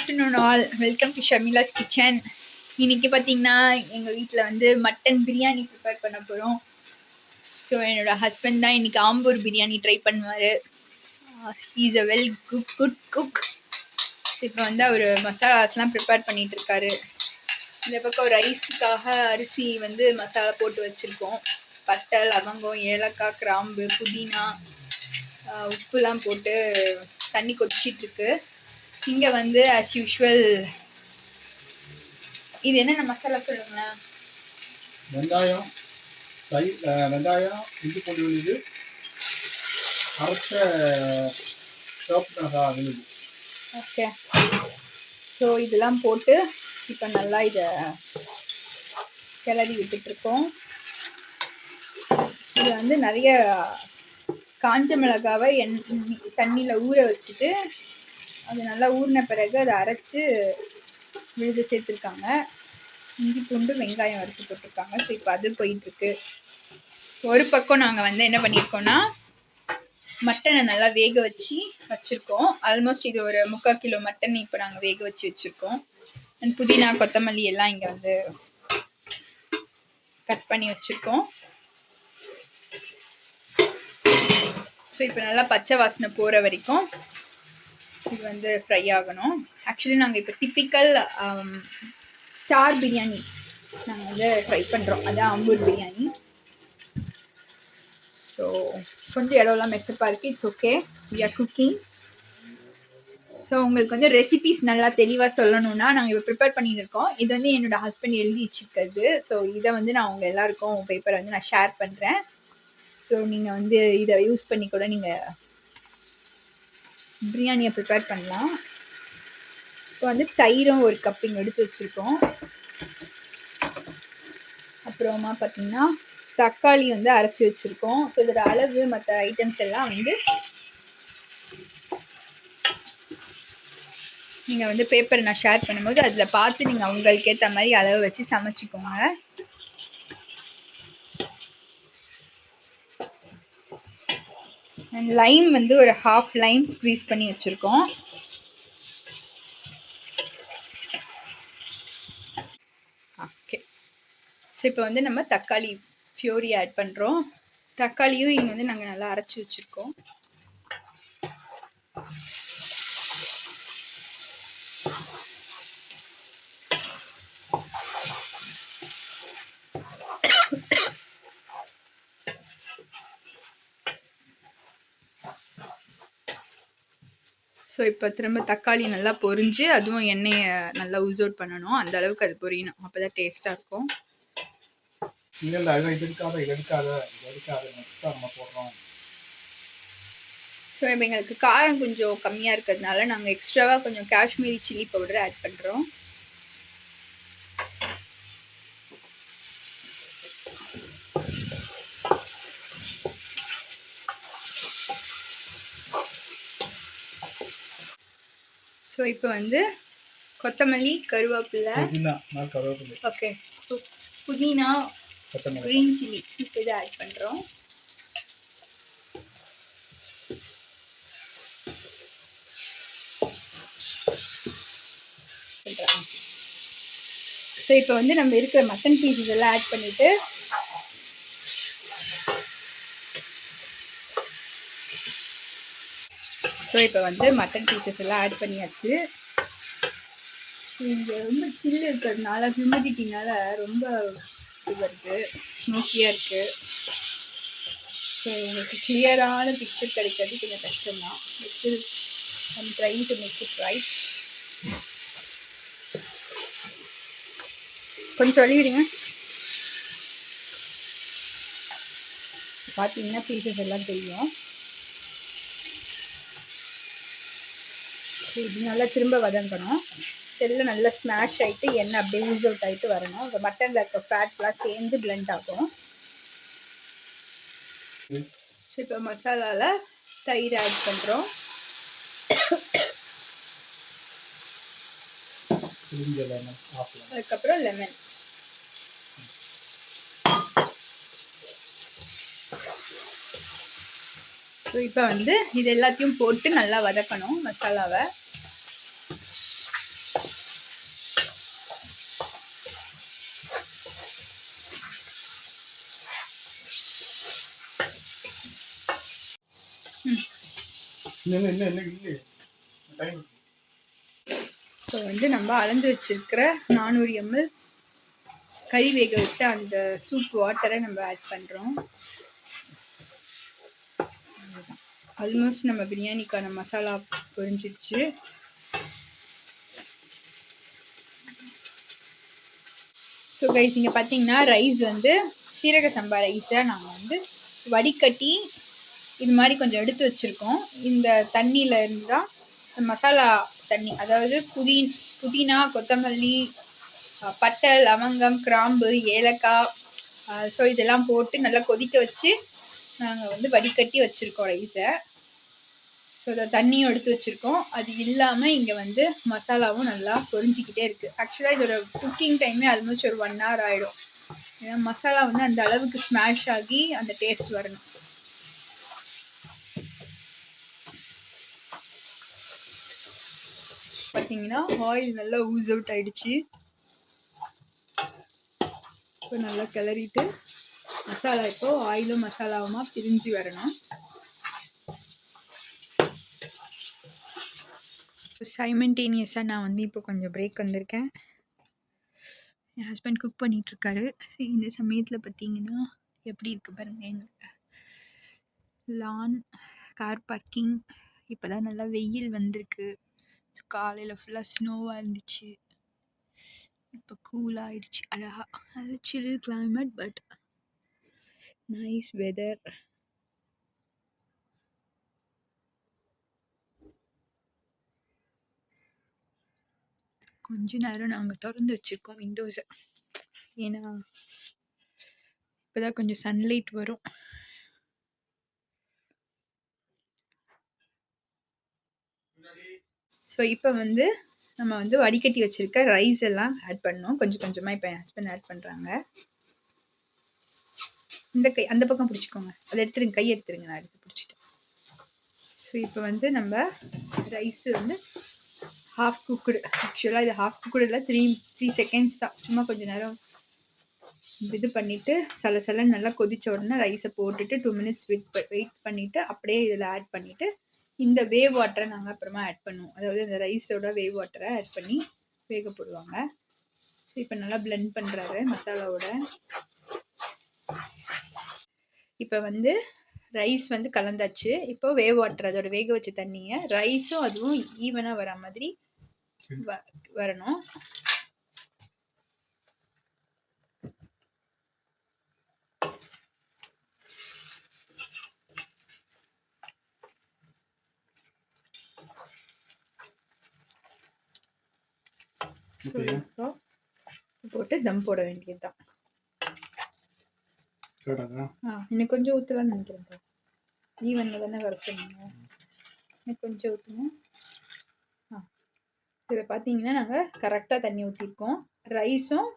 Afternoon all, welcome to Sharmila's kitchen. இன்னைக்கு பார்த்தீங்கன்னா எங்கள் வீட்டில் வந்து மட்டன் பிரியாணி ப்ரிப்பேர் பண்ண போகிறோம். ஸோ என்னோட ஹஸ்பண்ட் தான் இன்னைக்கு ஆம்பூர் பிரியாணி ட்ரை பண்ணுவார். Is a well good cook. So இப்போ வந்து அவர் மசாலாஸ்லாம் ப்ரிப்பேர் பண்ணிட்டு இருக்காரு. இந்த பக்கம் ரைஸுக்காக அரிசி வந்து மசாலா போட்டு வச்சுருக்கோம். பட்டை, லவங்கம், ஏலக்காய், கிராம்பு, புதினா, உப்புலாம் போட்டு தண்ணி கொதிச்சிட்ருக்கு. இங்கே வந்து ஆஸ் யூஷுவல் இது என்னென்ன மசாலா சொல்லுங்களேன். வெங்காயம், இஞ்சி பூண்டு விழுது, அரைச்ச சிவப்பு மிளகாய் விழுது. ஓகே, ஸோ இதெல்லாம் போட்டு இப்போ நல்லா இதை கிளறி விட்டுட்ருக்கோம். இது வந்து நிறைய காஞ்ச மிளகாவை தண்ணியில் ஊற வச்சுட்டு அது நல்லா ஊறின பிறகு அதை அரைச்சி விழுது சேர்த்துருக்காங்க. இஞ்சி பூண்டு வெங்காயம் வறுத்து போட்டிருக்காங்க. ஸோ இப்போ அது போயிட்டுருக்கு. ஒரு பக்கம் நாங்கள் வந்து என்ன பண்ணியிருக்கோன்னா மட்டனை நல்லா வேக வச்சுருக்கோம். ஆல்மோஸ்ட் இது ஒரு 3/4 கிலோ மட்டன் இப்போ நாங்கள் வேக வச்சுருக்கோம். அண்ட் புதினா, கொத்தமல்லி எல்லாம் இங்கே வந்து கட் பண்ணி வச்சுருக்கோம். ஸோ இப்போ நல்லா பச்சை வாசனை போகிற வரைக்கும் இது வந்து ஃப்ரை ஆகணும். ஆக்சுவலி நாங்கள் இப்போ டிப்பிக்கல் ஸ்டார் பிரியாணி நாங்கள் வந்து ட்ரை பண்ணுறோம். அதான் ஆம்பூர் பிரியாணி. ஸோ கொஞ்சம் இடம்லாம் மெஸ்ஸப்பாக இருக்குது. It's okay, we are cooking. So உங்களுக்கு வந்து ரெசிபிஸ் நல்லா தெளிவாக சொல்லணும்னா நாங்கள் இப்போ ப்ரிப்பேர் பண்ணியிருக்கோம். இது வந்து என்னோடய ஹஸ்பண்ட் எழுதி வச்சுருக்கிறது. ஸோ இதை வந்து நான் உங்கள் எல்லாருக்கும் பேப்பரை வந்து நான் ஷேர் பண்ணுறேன். ஸோ நீங்கள் வந்து இதை யூஸ் பண்ணி கூட நீங்கள் பிரியாணியை ப்ரிப்பேர் பண்ணலாம். இப்போ வந்து தயிரும் ஒரு கப்பிங் எடுத்து வச்சுருக்கோம். அப்புறமா பார்த்தீங்கன்னா தக்காளி வந்து அரைச்சி வச்சுருக்கோம். ஸோ இதோட அளவு மற்ற ஐட்டம்ஸ் எல்லாம் வந்து நீங்கள் வந்து பேப்பர் நான் ஷேர் பண்ணும்போது அதில் பார்த்து நீங்கள் உங்களுக்கு ஏற்ற மாதிரி அளவு வச்சு சமைச்சிக்கோங்க. அண்ட் லைம் வந்து ஒரு 1/2 லைம் ஸ்க்வீஸ் பண்ணி வச்சுருக்கோம். ஓகே, ஸோ இப்போ வந்து நம்ம தக்காளி ஃபியூரி ஆட் பண்ணுறோம். தக்காளியும் இங்கே வந்து நாங்கள் நல்லா அரைச்சி வச்சுருக்கோம். ஸோ இப்போ திரும்ப தக்காளி நல்லா பொரிஞ்சு அதுவும் எண்ணெயை நல்லா யூஸ் அவுட் பண்ணணும். அந்த அளவுக்கு அது பொரியணும். அப்போ தான் டேஸ்ட்டாக இருக்கும். ஸோ இப்போ எங்களுக்கு காரம் கொஞ்சம் கம்மியாக இருக்கிறதுனால நாங்கள் எக்ஸ்ட்ராவாக கொஞ்சம் காஷ்மீரி சில்லி பவுடர் ஆட் பண்ணுறோம். ஸோ இப்போ வந்து கொத்தமல்லி, கருவேப்பிலை, ஓகே, புதினா, க்ரீன் சில்லி இப்போ இதை ஆட் பண்ணுறோம். ஸோ இப்போ வந்து நம்ம இருக்கிற மட்டன் பீசஸ் எல்லாம் ஆட் பண்ணிவிட்டு ஸோ இப்போ வந்து மட்டன் பீசஸ் எல்லாம் ஆட் பண்ணியாச்சு. இங்கே ரொம்ப சில்லு இருக்கிறதுனால ஹியூமிடிட்டினால ரொம்ப இது வருது, ஸ்மோக்கியாக இருக்குது. ஸோ உங்களுக்கு கிளியரான பிக்சர் கிடைக்கிறது கொஞ்சம் கஷ்டம்தான். I'm trying to make it right. கொஞ்சம் வழிவிடுங்க. பார்த்தீங்கன்னா பீசஸ் எல்லாம் தெரியும். இது நல்லா திரும்ப வதங்கணும். எல்லாம் நல்லா ஸ்மாஷ் ஆகிட்டு எண்ணெய் அப்படியே யூஸ் அவுட் ஆகிட்டு வரணும். இந்த மட்டனில் இருக்க ஃபேட்லாம் சேர்ந்து பிளெண்ட் ஆகும். ஸோ இப்போ மசாலாவில் தயிர் ஆட் பண்ணுறோம். அதுக்கப்புறம் லெமன். ஸோ இப்போ வந்து இது எல்லாத்தையும் போட்டு நல்லா வதக்கணும் மசாலாவை. இப்போ வந்து நம்ம அளந்து வச்சிருக்கிற 400 ml கறி வேக வச்ச அந்த சூப் வாட்டரை நம்ம ஆட் பண்ணுறோம். ஆல்மோஸ்ட் நம்ம பிரியாணிக்கான மசாலா பொரிஞ்சிருச்சு. ஸோ கைஸ் இங்கே பார்த்தீங்கன்னா ரைஸ் வந்து சீரக சம்பா ரைஸை நாங்கள் வந்து வடிகட்டி இது மாதிரி கொஞ்சம் எடுத்து வச்சுருக்கோம். இந்த தண்ணியில் இருந்து தான் மசாலா தண்ணி, அதாவது புதினா, கொத்தமல்லி, பட்டை, லவங்கம், கிராம்பு, ஏலக்காய், ஸோ இதெல்லாம் போட்டு நல்லா கொதிக்க வச்சு நாங்கள் வந்து வடிகட்டி வச்சுருக்கோம் ரைஸை. ஸோ அதை தண்ணியும் எடுத்து வச்சுருக்கோம். அது இல்லாமல் இங்கே வந்து மசாலாவும் நல்லா பொரிஞ்சிக்கிட்டே இருக்குது. ஆக்சுவலாக இதோட குக்கிங் டைமே ஆல்மோஸ்ட் ஒரு 1 hour ஆகிடும். ஏன்னா மசாலா வந்து அந்த அளவுக்கு ஸ்மாஷ் ஆகி அந்த டேஸ்ட் வரணும். பார்த்தீங்கன்னா ஆயில் நல்லா ஊஸ் அவுட் ஆயிடுச்சு. இப்போ நல்லா கிளறிட்டு மசாலா இப்போ ஆயிலும் மசாலாவுமா பிரிஞ்சு வரணும். சைமல்டேனியஸாக நான் வந்து இப்போ கொஞ்சம் பிரேக் வந்திருக்கேன். என் ஹஸ்பண்ட் குக் பண்ணிகிட்ருக்காரு. சரி, இந்த சமயத்தில் பார்த்தீங்கன்னா எப்படி இருக்குது பாருங்கள். எங்கள் லான் கார் பார்க்கிங் இப்போ தான் நல்லா வெயில் வந்திருக்கு. காலையில் ஃபுல்லாக ஸ்னோவாக இருந்துச்சு. இப்போ கூல் ஆகிடுச்சு. அழகாக நல்ல சில் கிளைமேட், பட் நைஸ் வெதர். கொஞ்ச நேரம் நாங்கள் திறந்து வச்சுருக்கோம் விண்டோஸை. ஏன்னா இப்போ தான் கொஞ்சம் சன்லைட் வரும். ஸோ இப்போ வந்து நம்ம வந்து வடிகட்டி வச்சுருக்க ரைஸ் எல்லாம் ஆட் பண்ணோம். கொஞ்சம் கொஞ்சமாக இப்போ என் ஹஸ்பண்ட் ஆட் பண்ணுறாங்க. இந்த கை அந்த பக்கம் பிடிச்சிக்கோங்க, அதை எடுத்துருங்க, கை எடுத்துருங்க, நான் எடுத்து பிடிச்சிட்டேன். ஸோ இப்போ வந்து நம்ம ரைஸு வந்து ஹாஃப் குக்குடு, ஆக்சுவலாக இது ஹாஃப் குக்குடு இல்லை, 3 செகண்ட்ஸ் தான். சும்மா கொஞ்சம் நேரம் இது பண்ணிவிட்டு சலசலன்னு நல்லா கொதித்த உடனே ரைஸை போட்டுட்டு 2 minutes வெயிட் பண்ணிவிட்டு அப்படியே இதில் ஆட் பண்ணிவிட்டு இந்த வேவ் வாட்டரை நாங்கள் அப்புறமா ஆட் பண்ணுவோம். அதாவது இந்த ரைஸோட வேவ் வாட்டரை ஆட் பண்ணி வேக போடுவாங்க. ஸோ இப்போ நல்லா பிளெண்ட் பண்ணுறாரு மசாலாவோட. இப்போ வந்து ரைஸ் வந்து கலந்தாச்சு. இப்போ வேவ் வாட்டர், அதோட வேக வச்ச தண்ணியை ரைஸும் அதுவும் ஈவனாக வர மாதிரி வரணும். போட்டு தம் போட வேண்டியதுதான். இன்னும் கொஞ்சம் ஊற்றலாம்னு நினைக்கிறேன். ஈவனில் தானே வர சொன்னீங்க, இன்னும் கொஞ்சம் ஊற்றணும். இதில் பார்த்தீங்கன்னா நாங்கள் கரெக்டாக தண்ணி ஊற்றிருக்கோம். ரைஸும்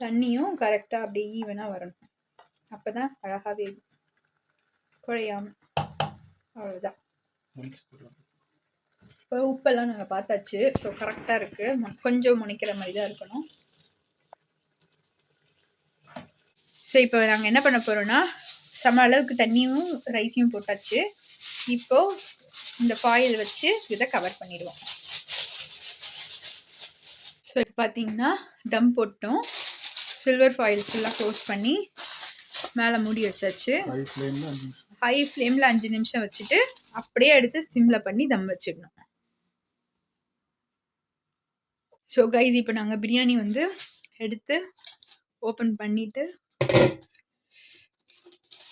தண்ணியும் கரெக்டாக அப்படியே ஈவனாக வரணும். அப்போ தான் அழகாகவே குழையாமல். அவ்வளோதான். இப்போ உப்பெல்லாம் நாங்கள் பார்த்தாச்சு. ஸோ கரெக்டாக இருக்குது. கொஞ்சம் முனைக்கிற மாதிரி தான் இருக்கணும். ஸோ இப்போ நாங்கள் என்ன பண்ண போகிறோன்னா, சம அளவுக்கு தண்ணியும் ரைஸையும் போட்டாச்சு. இப்போது இந்த ஃபாயில் வச்சு இதை கவர் பண்ணிடுவோம். ஸோ இப்போ பார்த்தீங்கன்னா தம் போட்டோம். சில்வர் ஃபாயில் ஃபுல்லாக க்ளோஸ் பண்ணி மேலே மூடி வச்சாச்சு. ஹை ஃப்ளேமில் 5 நிமிஷம் வச்சுட்டு அப்படியே எடுத்து சிம்மில் பண்ணி தம் வச்சிடணும். ஸோ கைஸ் இப்போ நாங்கள் பிரியாணி வந்து எடுத்து ஓப்பன் பண்ணிவிட்டு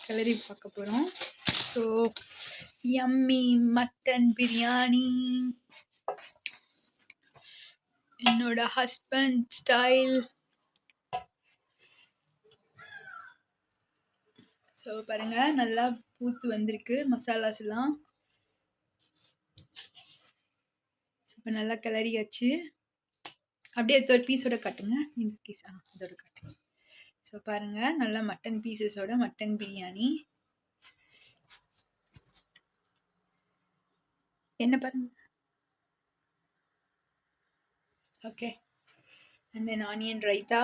கிளறி பார்க்க போகிறோம். ஸோ யம்மி மட்டன் பிரியாணி, என்னோட ஹஸ்பண்ட் ஸ்டைல். ஸோ பாருங்க, நல்லா பூத்து வந்திருக்கு மசாலாஸ் எல்லாம். இப்போ நல்லா கிளறியாச்சு. அப்படியே தேர்ட் பீஸோட காட்டுங்க. இந்த பீஸ் அதோட காட்டுங்க. ஸோ பாருங்க, நல்லா மட்டன் பீசஸோட மட்டன் பிரியாணி. என்ன பாருங்க. Okay, and then onion raita.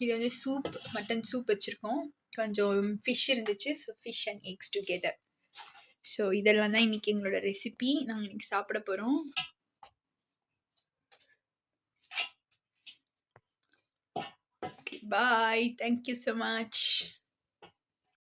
இது வந்து சூப், மட்டன் சூப் வச்சுருக்கோம். கொஞ்சம் ஃபிஷ் இருந்துச்சு. So fish and eggs together. ஸோ இதெல்லாம் தான் இன்னைக்கு எங்களோட ரெசிபி. நாங்கள் இன்னைக்கு சாப்பிட போகிறோம். பாய். Thank you so much.